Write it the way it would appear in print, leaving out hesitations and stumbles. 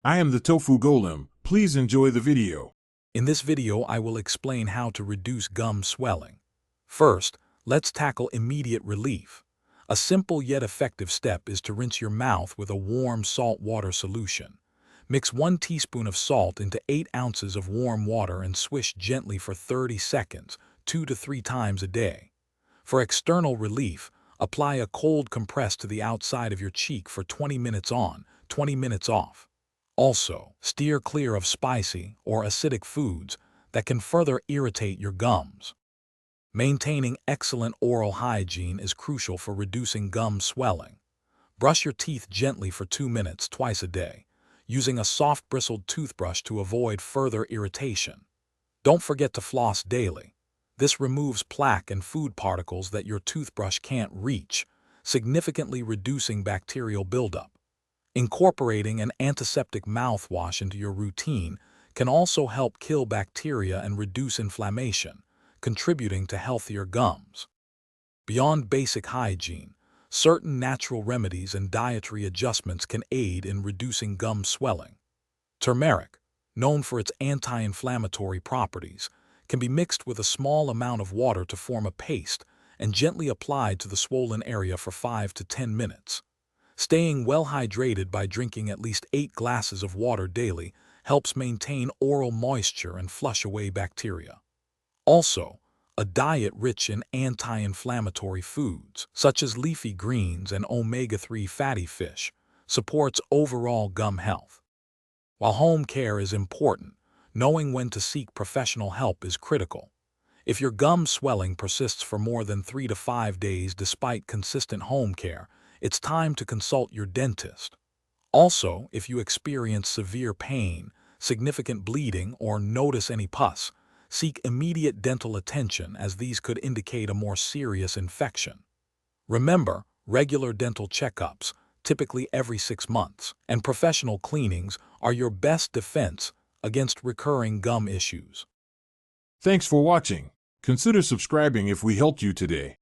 I am the Tofu Golem. Please enjoy the video. In this video, I will explain how to reduce gum swelling. First, let's tackle immediate relief. A simple yet effective step is to rinse your mouth with a warm salt water solution. Mix 1 teaspoon of salt into 8 ounces of warm water and swish gently for 30 seconds, 2 to 3 times a day. For external relief, apply a cold compress to the outside of your cheek for 20 minutes on, 20 minutes off. Also, steer clear of spicy or acidic foods that can further irritate your gums. Maintaining excellent oral hygiene is crucial for reducing gum swelling. Brush your teeth gently for 2 minutes twice a day, using a soft bristled toothbrush to avoid further irritation. Don't forget to floss daily. This removes plaque and food particles that your toothbrush can't reach, significantly reducing bacterial buildup. Incorporating an antiseptic mouthwash into your routine can also help kill bacteria and reduce inflammation, contributing to healthier gums. Beyond basic hygiene, certain natural remedies and dietary adjustments can aid in reducing gum swelling. Turmeric, known for its anti-inflammatory properties, can be mixed with a small amount of water to form a paste and gently applied to the swollen area for 5 to 10 minutes. Staying well hydrated by drinking at least 8 glasses of water daily helps maintain oral moisture and flush away bacteria. Also, a diet rich in anti-inflammatory foods, such as leafy greens and omega-3 fatty fish, supports overall gum health. While home care is important, knowing when to seek professional help is critical. If your gum swelling persists for more than 3 to 5 days despite consistent home care, it's time to consult your dentist. Also, if you experience severe pain, significant bleeding, or notice any pus, seek immediate dental attention as these could indicate a more serious infection. Remember, regular dental checkups, typically every 6 months, and professional cleanings are your best defense against recurring gum issues. Thanks for watching. Consider subscribing if we helped you today.